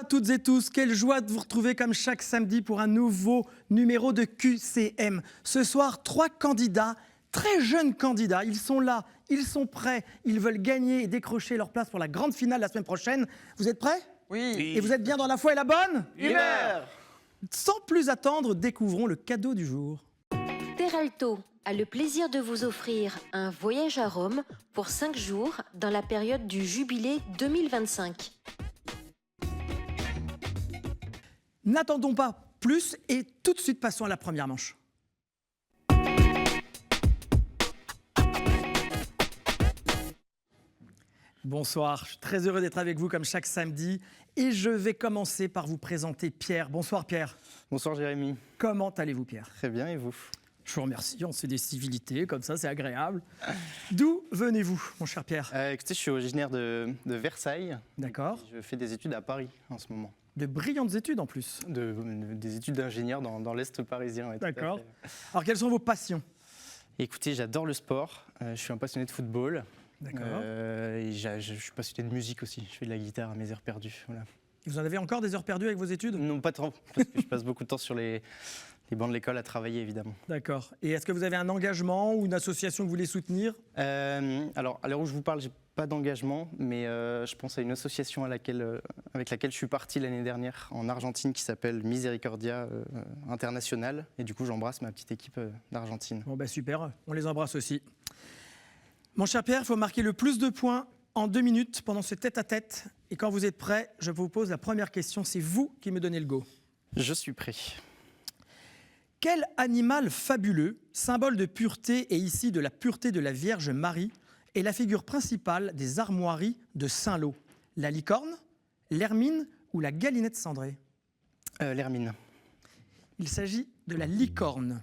toutes et tous, quelle joie de vous retrouver comme chaque samedi pour un nouveau numéro de QCM. Ce soir, 3 candidats, très jeunes candidats, ils sont là, ils sont prêts, ils veulent gagner et décrocher leur place pour la grande finale la semaine prochaine. Vous êtes prêts ? Oui. Et vous êtes bien dans la foi et la bonne Humeur. Sans plus attendre, découvrons le cadeau du jour. Teralto a le plaisir de vous offrir un voyage à Rome pour 5 jours dans la période du Jubilé 2025. N'attendons pas plus et tout de suite passons à la première manche. Bonsoir, je suis très heureux d'être avec vous comme chaque samedi et je vais commencer par vous présenter Pierre. Bonsoir Pierre. Bonsoir Jérémy. Comment allez-vous Pierre ? Très bien, et vous ? Je vous remercie, on se fait des civilités, comme ça c'est agréable. D'où venez-vous mon cher Pierre ? Écoutez, je suis originaire de Versailles. D'accord. Je fais des études à Paris en ce moment. De brillantes études en plus. Des études d'ingénieur dans l'Est parisien. Ouais, D'accord. Alors quelles sont vos passions ? Écoutez, j'adore le sport. Je suis un passionné de football. D'accord. Et je suis passionné de musique aussi. Je fais de la guitare à mes heures perdues. Voilà. Vous en avez encore des heures perdues avec vos études ? Non, pas trop, parce que je passe beaucoup de temps sur les bancs de l'école à travailler, évidemment. D'accord. Et est-ce que vous avez un engagement ou une association que vous voulez soutenir ? Alors, à l'heure où je vous parle, j'ai pas d'engagement, mais je pense à une association avec laquelle je suis parti l'année dernière en Argentine qui s'appelle Misericordia International. Et du coup, j'embrasse ma petite équipe d'Argentine. Bon ben super, on les embrasse aussi. Mon cher Pierre, il faut marquer le plus de points en 2 minutes pendant ce tête-à-tête. Et quand vous êtes prêt, je vous pose la première question. C'est vous qui me donnez le go. Je suis prêt. Quel animal fabuleux, symbole de pureté et ici de la pureté de la Vierge Marie, est la figure principale des armoiries de Saint-Lô ? La licorne, l'hermine ou la galinette cendrée ? L'hermine. Il s'agit de la licorne.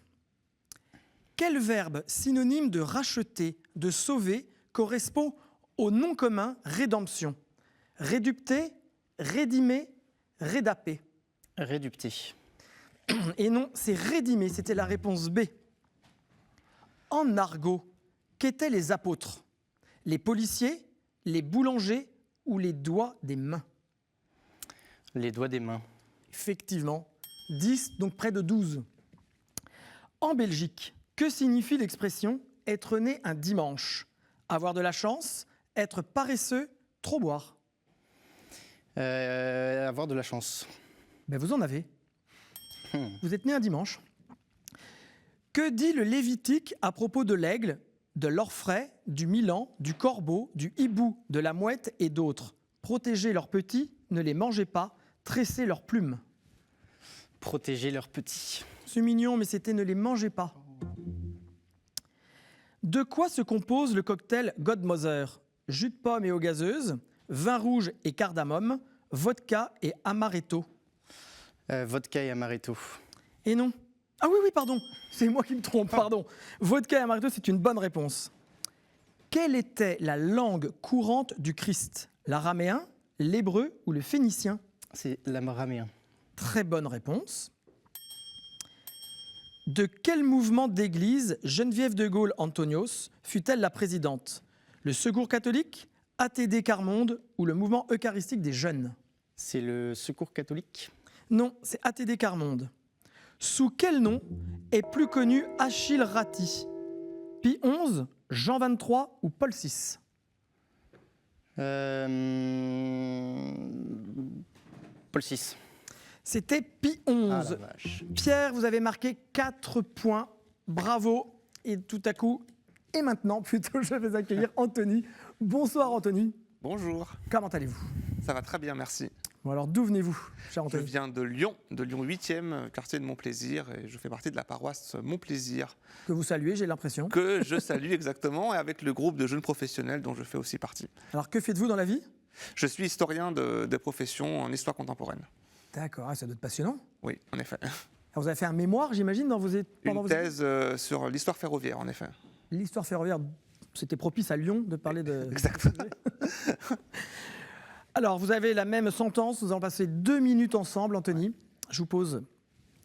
Quel verbe synonyme de racheter, de sauver, correspond au nom commun rédemption ? Rédupter, rédimer, rédaper. Rédupté. Et non, c'est rédimer, c'était la réponse B. En argot, qu'étaient les apôtres ? Les policiers, les boulangers ou les doigts des mains ? Les doigts des mains. Effectivement, 10, donc près de 12. En Belgique, que signifie l'expression « être né un dimanche » ? Avoir de la chance, être paresseux, trop boire. Avoir de la chance. Ben vous en avez. Vous êtes né un dimanche. Que dit le Lévitique à propos de l'aigle, de l'orfraie, du milan, du corbeau, du hibou, de la mouette et d'autres ? Protégez leurs petits, ne les mangez pas, tressez leurs plumes. Protéger leurs petits. C'est mignon, mais c'était ne les mangez pas. De quoi se compose le cocktail Godmother ? Jus de pomme et eau gazeuse, vin rouge et cardamome, vodka et amaretto. Vodka et amaretto. Et non. Ah oui, pardon, c'est moi qui me trompe, pardon. Vodka et amaretto, c'est une bonne réponse. Quelle était la langue courante du Christ ? L'araméen, l'hébreu ou le phénicien ? C'est l'araméen. Très bonne réponse. De quel mouvement d'église Geneviève de Gaulle-Antonios fut-elle la présidente ? Le Secours catholique, ATD Quart-Monde ou le mouvement eucharistique des jeunes ? C'est le Secours catholique. Non, c'est ATD Quart-Monde. Sous quel nom est plus connu Achille Ratti ? Pie XI, Jean XXIII ou Paul VI ? Paul VI. C'était Pie XI. Ah la vache. Pierre, vous avez marqué 4 points. Bravo. Et tout à coup, et maintenant, plutôt, je vais accueillir Anthony. Bonsoir Anthony. Bonjour, Comment allez-vous ? ça va très bien, merci. Bon alors, d'où venez-vous, cher Je Anthony ? viens de Lyon 8e, quartier de Montplaisir, et je fais partie de la paroisse Montplaisir, Que vous saluez, j'ai l'impression. que je salue exactement, et avec le groupe de jeunes professionnels dont je fais aussi partie. Alors, que faites-vous dans la vie ? Je suis historien de profession en histoire contemporaine. D'accord, ça doit être passionnant. Oui, en effet. Alors, vous avez fait un mémoire, j'imagine, pendant Une vos thèse sur l'histoire ferroviaire, en effet. L'histoire ferroviaire, c'était propice à Lyon de parler de... Exactement. Alors, vous avez la même sentence. Nous allons passer 2 minutes ensemble, Anthony. Je vous pose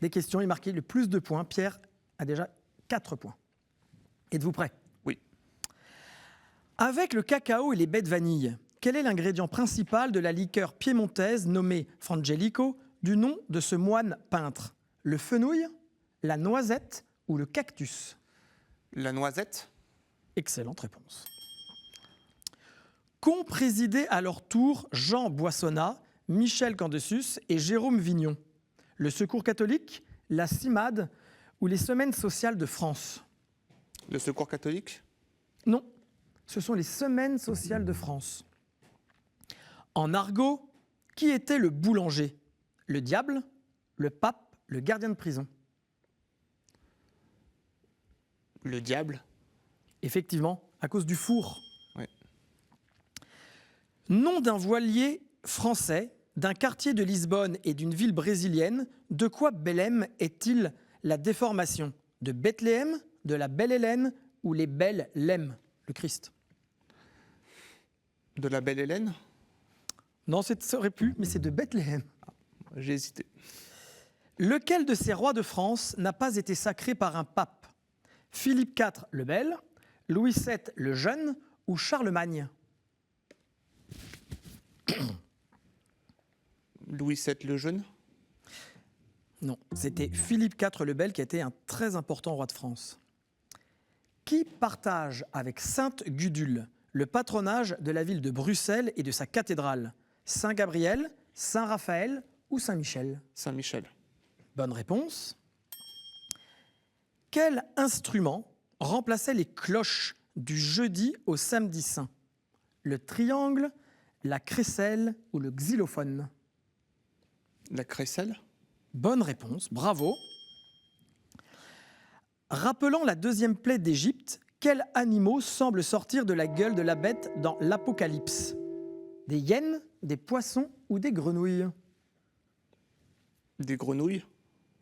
des questions et marquez le plus de points. Pierre a déjà 4 points. Êtes-vous prêt ? Oui. Avec le cacao et les baies de vanille, quel est l'ingrédient principal de la liqueur piémontaise nommée Frangelico du nom de ce moine peintre? Le fenouil, la noisette ou le cactus? La noisette. Excellente réponse. Qu'ont présidé à leur tour Jean Boissonnat, Michel Candesus et Jérôme Vignon? Le Secours catholique, la CIMAD ou les Semaines sociales de France? Le Secours catholique. Non, ce sont les Semaines sociales de France. En argot, qui était le boulanger? Le diable, le pape, le gardien de prison? Le diable. Effectivement, à cause du four. Oui. Nom d'un voilier français, d'un quartier de Lisbonne et d'une ville brésilienne, de quoi Belém est-il la déformation? De Bethléem, de la Belle Hélène ou les Belles Lèmes, le Christ? De la Belle Hélène. Non, ça aurait pu, mais c'est de Bethléem. J'ai hésité. Lequel de ces rois de France n'a pas été sacré par un pape? Philippe IV le Bel, Louis VII le Jeune ou Charlemagne? Louis VII le Jeune. Non, c'était Philippe IV le Bel qui a été un très important roi de France. Qui partage avec Sainte Gudule le patronage de la ville de Bruxelles et de sa cathédrale? Saint-Gabriel, Saint-Raphaël ou Saint-Michel? Saint-Michel. Bonne réponse. Quel instrument remplaçait les cloches du jeudi au samedi saint? Le triangle, la crécelle ou le xylophone? La crécelle. Bonne réponse, bravo. Rappelant la deuxième plaie d'Égypte, quels animaux semblent sortir de la gueule de la bête dans l'Apocalypse? Des hyènes, des poissons ou des grenouilles? Des grenouilles.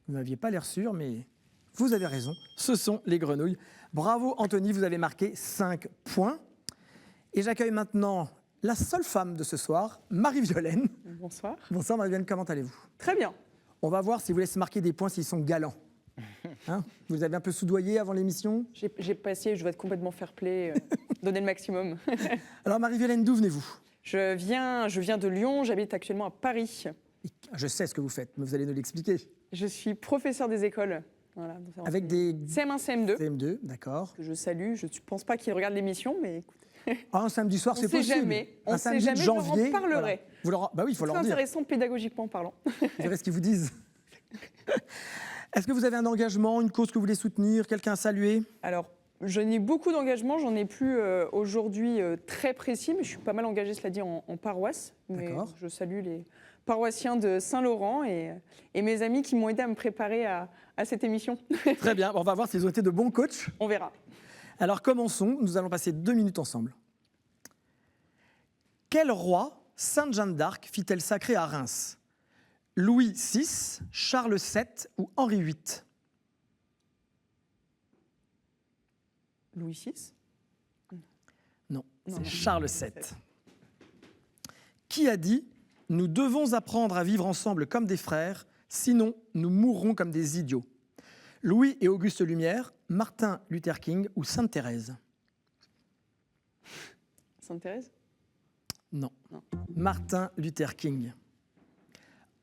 Vous n'aviez pas l'air sûr, mais vous avez raison, ce sont les grenouilles. Bravo Anthony, vous avez marqué 5 points. Et j'accueille maintenant la seule femme de ce soir, Marie-Violaine. Bonsoir. Bonsoir Marie-Violaine, comment allez-vous? Très bien. On va voir si vous laissez marquer des points s'ils sont galants. Hein, vous avez un peu soudoyé avant l'émission? J'ai passé, je dois être complètement fair-play, donner le maximum. Alors Marie-Violaine, d'où venez-vous? Je viens de Lyon, j'habite actuellement à Paris. Je sais ce que vous faites, mais vous allez nous l'expliquer. Je suis professeur des écoles. Voilà, Avec des CM1, CM2. CM2, d'accord. Que je salue, je ne pense pas qu'ils regardent l'émission, mais écoute. Ah, un samedi soir, c'est possible. On un sait samedi jamais, de janvier. je leur en parlerai. Voilà. Vous leur... Bah oui, il faut leur C'est dire. intéressant pédagogiquement parlant. Vous verrez ce qu'ils vous disent. Est-ce que vous avez un engagement, une cause que vous voulez soutenir, quelqu'un à saluer? Alors, je n'ai beaucoup d'engagements, j'en ai plus aujourd'hui très précis, mais je suis pas mal engagée, cela dit, en paroisse. Mais je salue les paroissiens de Saint-Laurent et mes amis qui m'ont aidé à me préparer à cette émission. Très bien, on va voir s'ils ont été de bons coachs. On verra. Alors commençons, nous allons passer 2 minutes ensemble. Quel roi Sainte Jeanne d'Arc fit-elle sacrer à Reims? Louis VI, Charles VII ou Henri VIII? Louis VI? Non, c'est Charles VII. Qui a dit « Nous devons apprendre à vivre ensemble comme des frères, sinon nous mourrons comme des idiots ». Louis et Auguste Lumière, Martin Luther King ou Sainte Thérèse? Sainte Thérèse? Non. Martin Luther King.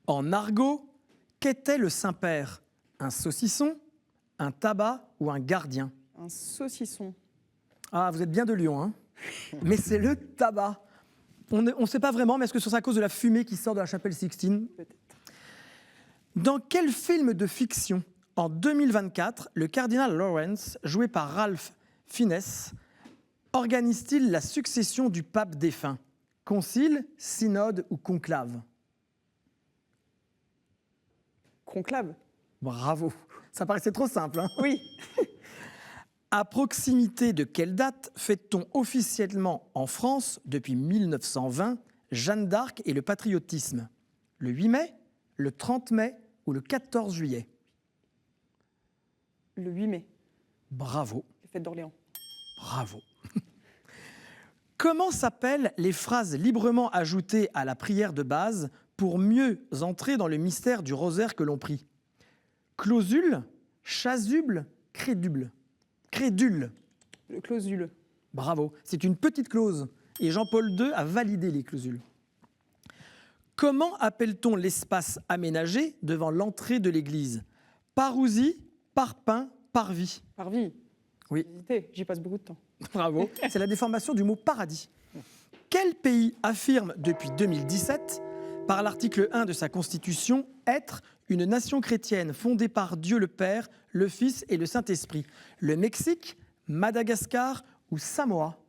En argot, qu'était le Saint-Père? Un saucisson, un tabac ou un gardien? Un saucisson. Ah, vous êtes bien de Lyon, hein? Mais c'est le tabac. On ne sait pas vraiment, mais est-ce que c'est à cause de la fumée qui sort de la chapelle Sixtine? Peut-être. Dans quel film de fiction, en 2024, le cardinal Lawrence, joué par Ralph Fiennes, organise-t-il la succession du pape défunt? Concile, synode ou conclave? Conclave. Bravo. Ça paraissait trop simple, hein? Oui. À proximité de quelle date fête-t-on officiellement en France, depuis 1920, Jeanne d'Arc et le patriotisme? Le 8 mai, le 30 mai ou le 14 juillet? Le 8 mai. Bravo. Les fêtes d'Orléans. Bravo. Comment s'appellent les phrases librement ajoutées à la prière de base pour mieux entrer dans le mystère du rosaire que l'on prie? Clausule, chasuble, crédule. Crédule. Le clausule. Bravo. C'est une petite clause et Jean-Paul II a validé les clausules. Comment appelle-t-on l'espace aménagé devant l'entrée de l'église? Parousie, parpaing, parvis. Parvis. Oui. J'y passe beaucoup de temps. Bravo. C'est la déformation du mot paradis. Quel pays affirme depuis 2017, par l'article 1 de sa Constitution, être une nation chrétienne fondée par Dieu le Père, le Fils et le Saint-Esprit? Le Mexique, Madagascar ou Samoa?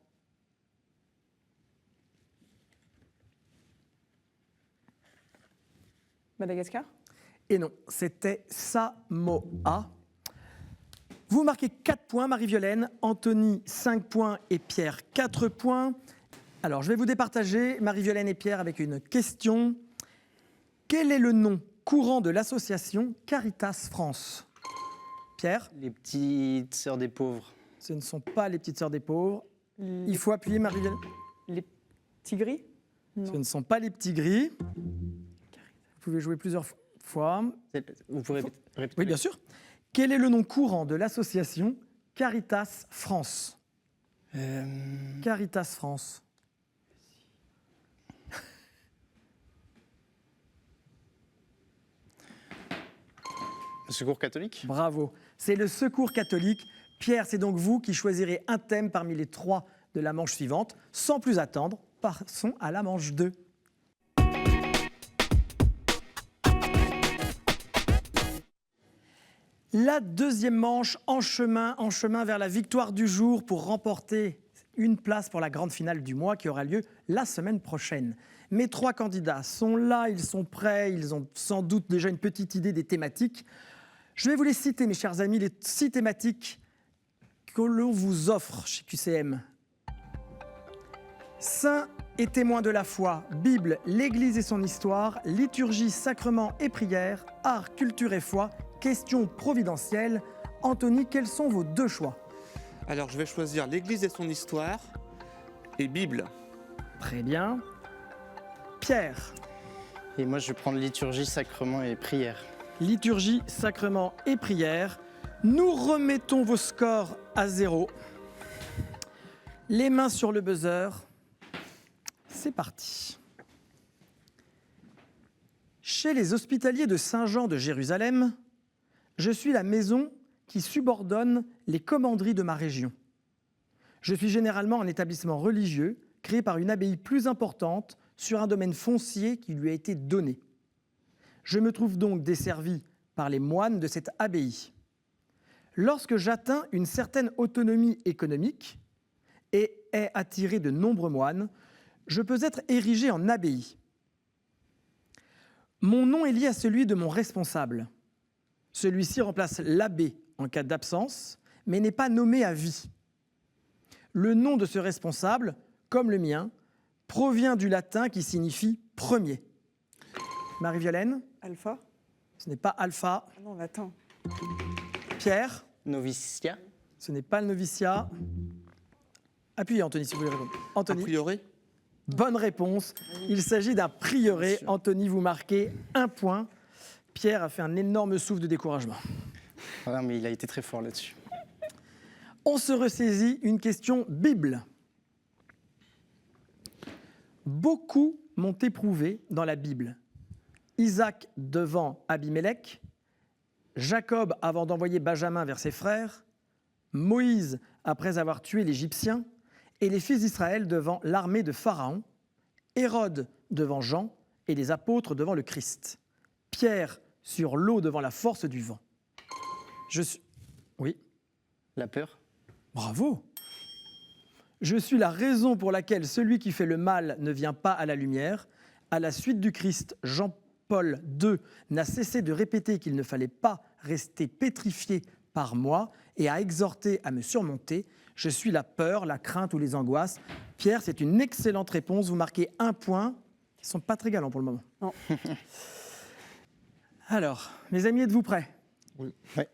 Madagascar? Et non, c'était Samoa. Vous marquez 4 points, Marie-Violaine, Anthony 5 points et Pierre 4 points. Alors, je vais vous départager, Marie-Violaine et Pierre, avec une question. Quel est le nom courant de l'association Caritas France? Pierre? Les petites sœurs des pauvres. Ce ne sont pas les petites sœurs des pauvres. Il faut appuyer, Marie-Violaine. Les petits gris? Ce ne sont pas les petits gris. Vous pouvez jouer plusieurs fois. Vous pourrez répéter? Oui, bien sûr. Quel est le nom courant de l'association Caritas France? Caritas France. Le Secours catholique? Bravo. C'est le Secours catholique. Pierre, c'est donc vous qui choisirez un thème parmi les 3 de la manche suivante. Sans plus attendre, passons à la manche 2. La deuxième manche en chemin vers la victoire du jour pour remporter une place pour la grande finale du mois qui aura lieu la semaine prochaine. Mes 3 candidats sont là, ils sont prêts, ils ont sans doute déjà une petite idée des thématiques. Je vais vous les citer, mes chers amis, les 6 thématiques que l'on vous offre chez QCM. Saints et témoins de la foi, Bible, l'Église et son histoire, liturgie, sacrements et prières, art, culture et foi, questions providentielles. Anthony, quels sont vos 2 choix? Alors, je vais choisir l'Église et son histoire et Bible. Très bien. Pierre? Et moi, je vais prendre liturgie, sacrement et prière. Liturgie, sacrement et prière. Nous remettons vos scores à 0. Les mains sur le buzzer. C'est parti. Chez les hospitaliers de Saint-Jean de Jérusalem, je suis la maison qui subordonne les commanderies de ma région. Je suis généralement un établissement religieux créé par une abbaye plus importante sur un domaine foncier qui lui a été donné. Je me trouve donc desservi par les moines de cette abbaye. Lorsque j'atteins une certaine autonomie économique et ai attiré de nombreux moines, je peux être érigé en abbaye. Mon nom est lié à celui de mon responsable. Celui-ci remplace l'abbé en cas d'absence, mais n'est pas nommé à vie. Le nom de ce responsable, comme le mien, provient du latin qui signifie premier. Marie-Violaine? Alpha? Ce n'est pas alpha. Ah non, latin. Pierre? Noviciat? Ce n'est pas le noviciat. Appuyez, Anthony, si vous voulez répondre. Anthony? A priori. Bonne réponse. Il s'agit d'un prieuré. Anthony, vous marquez 1 point. Pierre a fait un énorme souffle de découragement. Ah, mais il a été très fort là-dessus. On se ressaisit, une question Bible. Beaucoup m'ont éprouvé dans la Bible. Isaac devant Abimélec, Jacob avant d'envoyer Benjamin vers ses frères, Moïse après avoir tué l'Égyptien, et les fils d'Israël devant l'armée de Pharaon, Hérode devant Jean et les apôtres devant le Christ, Pierre sur l'eau devant la force du vent. Je suis... Oui. La peur? Bravo. Je suis la raison pour laquelle celui qui fait le mal ne vient pas à la lumière. À la suite du Christ, Jean-Paul II n'a cessé de répéter qu'il ne fallait pas rester pétrifié par moi et a exhorté à me surmonter. Je suis la peur, la crainte ou les angoisses. Pierre, c'est une excellente réponse. Vous marquez 1 point. Ils ne sont pas très galants pour le moment. Non. Alors, mes amis, êtes-vous prêts? Oui. Ouais.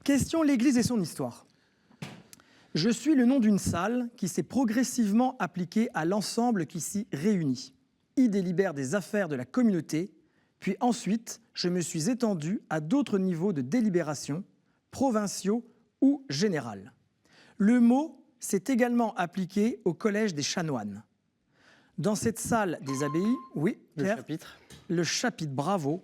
Question l'Église et son histoire. Je suis le nom d'une salle qui s'est progressivement appliquée à l'ensemble qui s'y réunit. Y délibère des affaires de la communauté, puis ensuite, je me suis étendu à d'autres niveaux de délibération, provinciaux ou général. Le mot s'est également appliqué au Collège des Chanoines. Dans cette salle des abbayes, oui, Le Pierre, chapitre. le chapitre, bravo.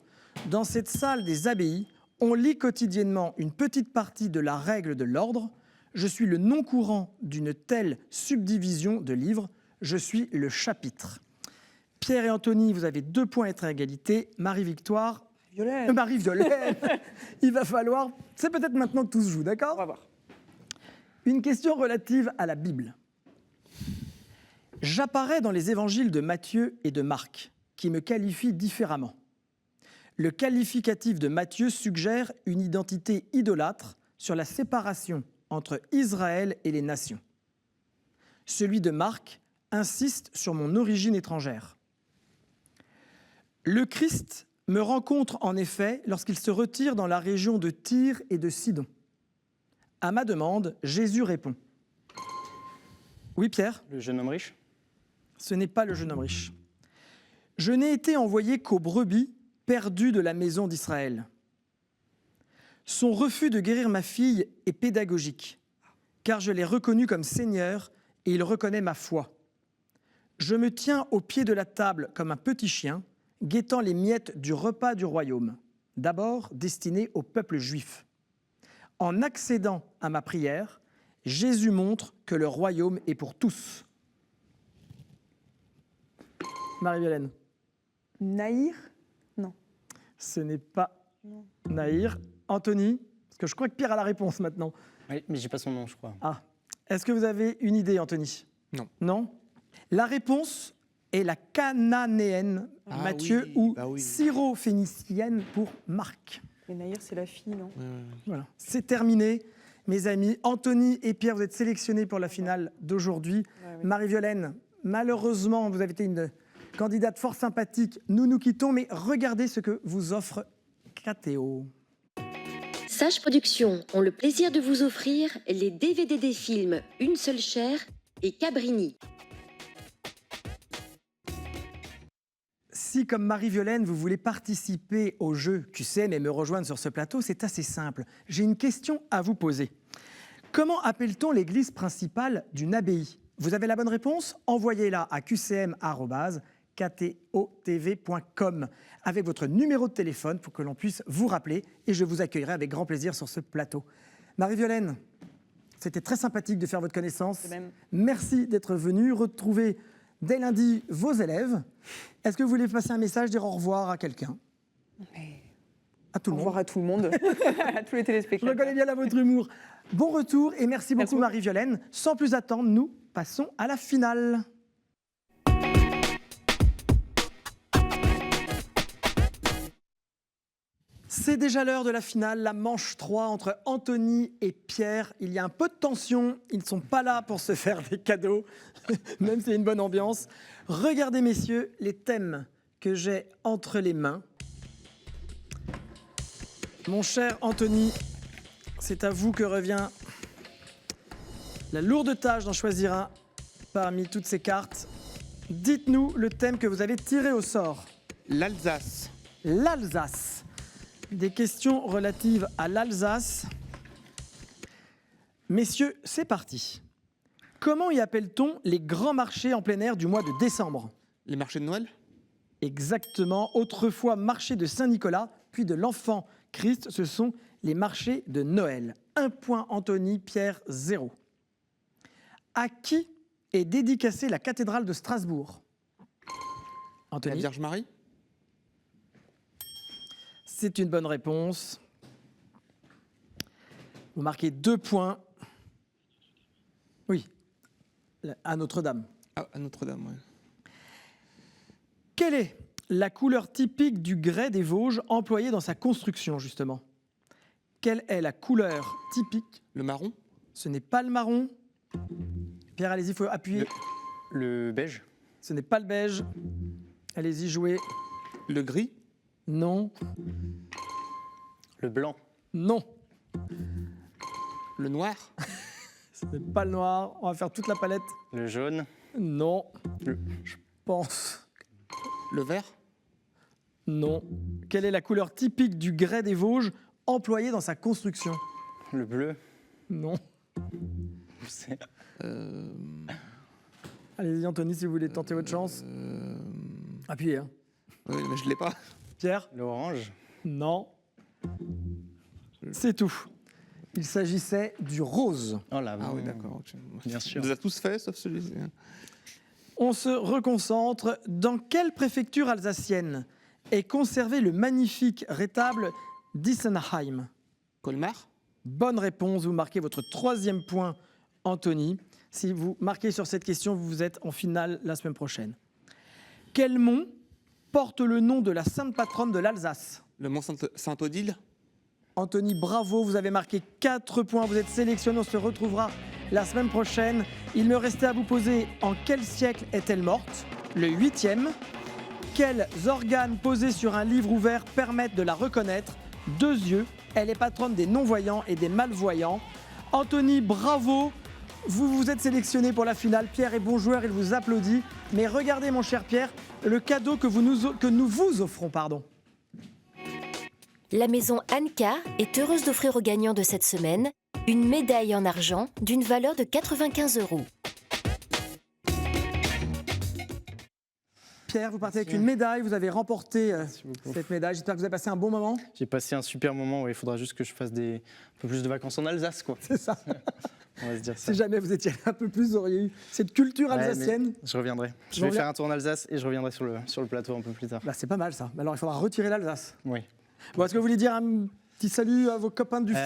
Dans cette salle des abbayes, on lit quotidiennement une petite partie de la règle de l'ordre. Je suis le non-courant d'une telle subdivision de livres. Je suis le chapitre. Pierre et Anthony, vous avez 2 points à être à égalité. Marie-Victoire, Violaine. Marie-Violaine, il va falloir... C'est peut-être maintenant que tout se joue, On d'accord? va voir. Une question relative à la Bible. J'apparais dans les évangiles de Matthieu et de Marc, qui me qualifient différemment. Le qualificatif de Matthieu suggère une identité idolâtre sur la séparation entre Israël et les nations. Celui de Marc insiste sur mon origine étrangère. Le Christ me rencontre en effet lorsqu'il se retire dans la région de Tyr et de Sidon. À ma demande, Jésus répond. Oui, Pierre? Le jeune homme riche. Ce n'est pas le jeune homme riche. Je n'ai été envoyé qu'aux brebis perdues de la maison d'Israël. Son refus de guérir ma fille est pédagogique, car je l'ai reconnu comme Seigneur et il reconnaît ma foi. Je me tiens au pied de la table comme un petit chien, guettant les miettes du repas du royaume, d'abord destiné au peuple juif. En accédant à ma prière, Jésus montre que le royaume est pour tous. Marie-Violaine, Naïr. Non. ce n'est pas Non. Naïr. Anthony, parce que je crois que Pierre a la réponse maintenant. Oui, mais j'ai pas son nom, je crois. Ah, est-ce que vous avez une idée, Anthony? Non. Non? La réponse est la cananéenne, Ah Matthieu, oui, ou bah oui. syrophénicienne pour Marc. Et Naïr, c'est la fille, non? Voilà, c'est terminé. Mes amis, Anthony et Pierre, vous êtes sélectionnés pour la finale d'aujourd'hui. Ouais. Marie-Violaine, malheureusement, vous avez été une candidate fort sympathique. Nous quittons, mais regardez ce que vous offre KTO. Sage Productions ont le plaisir de vous offrir les DVD des films Une seule chair et Cabrini. Si, comme Marie-Violaine, vous voulez participer au jeu QCM et me rejoindre sur ce plateau, c'est assez simple. J'ai une question à vous poser. Comment appelle-t-on l'église principale d'une abbaye? Vous avez la bonne réponse? Envoyez-la à qcm@ktotv.com avec votre numéro de téléphone pour que l'on puisse vous rappeler et je vous accueillerai avec grand plaisir sur ce plateau. Marie-Violaine, c'était très sympathique de faire votre connaissance. De même. Merci d'être venue. Retrouvez dès lundi vos élèves. Est-ce que vous voulez passer un message, dire au revoir à quelqu'un? À tout Au le monde. revoir à tout le monde, à tous les Je téléspectateurs. reconnais bien là votre humour. Bon retour et merci beaucoup beaucoup. Marie-Violaine. Sans plus attendre, nous passons à la finale. C'est déjà l'heure de la finale, la manche 3 entre Anthony et Pierre. Il y a un peu de tension, ils ne sont pas là pour se faire des cadeaux, même s'il y a une bonne ambiance. Regardez messieurs les thèmes que j'ai entre les mains. Mon cher Anthony, c'est à vous que revient la lourde tâche d'en choisir un parmi toutes ces cartes. Dites-nous le thème que vous avez tiré au sort. L'Alsace. L'Alsace. Des questions relatives à l'Alsace. Messieurs, c'est parti. Comment y appelle-t-on les grands marchés en plein air du mois de décembre? Les marchés de Noël. Exactement. Autrefois marché de Saint-Nicolas, puis de l'Enfant Christ, ce sont les marchés de Noël. 1 point Anthony, Pierre 0. À qui est dédicacée la cathédrale de Strasbourg? La Anthony, Vierge Marie. c'est une bonne réponse. Vous marquez 2 points. Oui, à Notre-Dame. Ah, à Notre-Dame, ouais. Quelle est la couleur typique du grès des Vosges employé dans sa construction, justement? Quelle est la couleur typique? Le marron. Ce n'est pas le marron. Pierre, allez-y, il faut appuyer. Le beige. Ce n'est pas le beige. Allez-y, jouez. Le gris. Non, Le blanc. non. Le noir. Ce n'est pas le noir. On va faire toute la palette. Le jaune. Non, Le- je pense. Le vert. Non. Quelle est la couleur typique du grès des Vosges employé dans sa construction? Le bleu. Non. Je sais. Allez-y, Anthony, si vous voulez tenter votre chance. Appuyez. Hein. Oui, mais je ne l'ai pas. Pierre? L'orange. Non. C'est tout. Il s'agissait du rose. Oh là, Ah oui, d'accord. Bien sûr. On les a tous faits, sauf celui-ci. On se reconcentre. Dans quelle préfecture alsacienne est conservé le magnifique rétable d'Issenheim? Colmar? Bonne réponse. Vous marquez votre 3e point, Anthony. Si vous marquez sur cette question, vous êtes en finale la semaine prochaine. Quel mont porte le nom de la sainte patronne de l'Alsace? Le mont Saint-Odile? Anthony, bravo, vous avez marqué 4 points, vous êtes sélectionné, on se retrouvera la semaine prochaine. Il me restait à vous poser, en quel siècle est-elle morte? Le 8e. Quels organes posés sur un livre ouvert permettent de la reconnaître? 2 yeux. Elle est patronne des non-voyants et des malvoyants. Anthony, bravo, vous êtes sélectionné pour la finale. Pierre est bon joueur, il vous applaudit. Mais regardez, mon cher Pierre, le cadeau que nous vous offrons. La maison Anka est heureuse d'offrir aux gagnants de cette semaine une médaille en argent d'une valeur de 95 €. Pierre, vous partez avec une médaille, vous avez remporté cette médaille. J'espère que vous avez passé un bon moment. J'ai passé un super moment, ouais. Il faudra juste que je fasse un peu plus de vacances en Alsace, quoi. C'est ça. On va se dire ça. Si jamais vous étiez un peu plus, vous auriez eu cette culture alsacienne. Je reviendrai. Je vais faire un tour en Alsace et je reviendrai sur le plateau un peu plus tard. Bah, c'est pas mal ça. Alors il faudra retirer l'Alsace. Oui. Bon, est-ce que vous voulez dire un petit salut à vos copains du foot?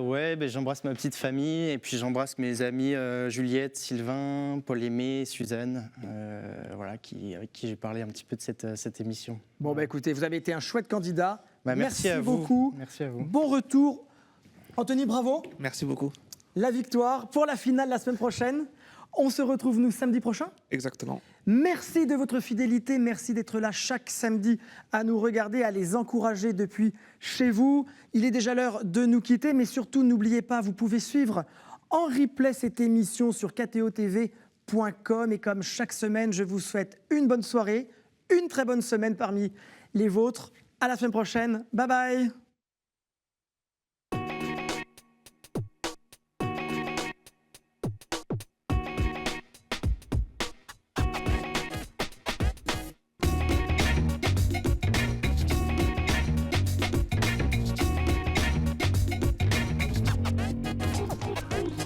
Ouais, j'embrasse ma petite famille et puis j'embrasse mes amis Juliette, Sylvain, Paul-Aimé, Suzanne, voilà, avec qui j'ai parlé un petit peu de cette émission. Bon, écoutez, vous avez été un chouette candidat. Merci à vous. beaucoup. Merci à vous. Bon retour. Anthony, bravo. Merci beaucoup. La victoire pour la finale la semaine prochaine. On se retrouve, nous, samedi prochain. Exactement. Merci de votre fidélité, merci d'être là chaque samedi à nous regarder, à les encourager depuis chez vous. Il est déjà l'heure de nous quitter, mais surtout, n'oubliez pas, vous pouvez suivre en replay cette émission sur ktotv.com. Et comme chaque semaine, je vous souhaite une bonne soirée, une très bonne semaine parmi les vôtres. À la semaine prochaine. Bye bye.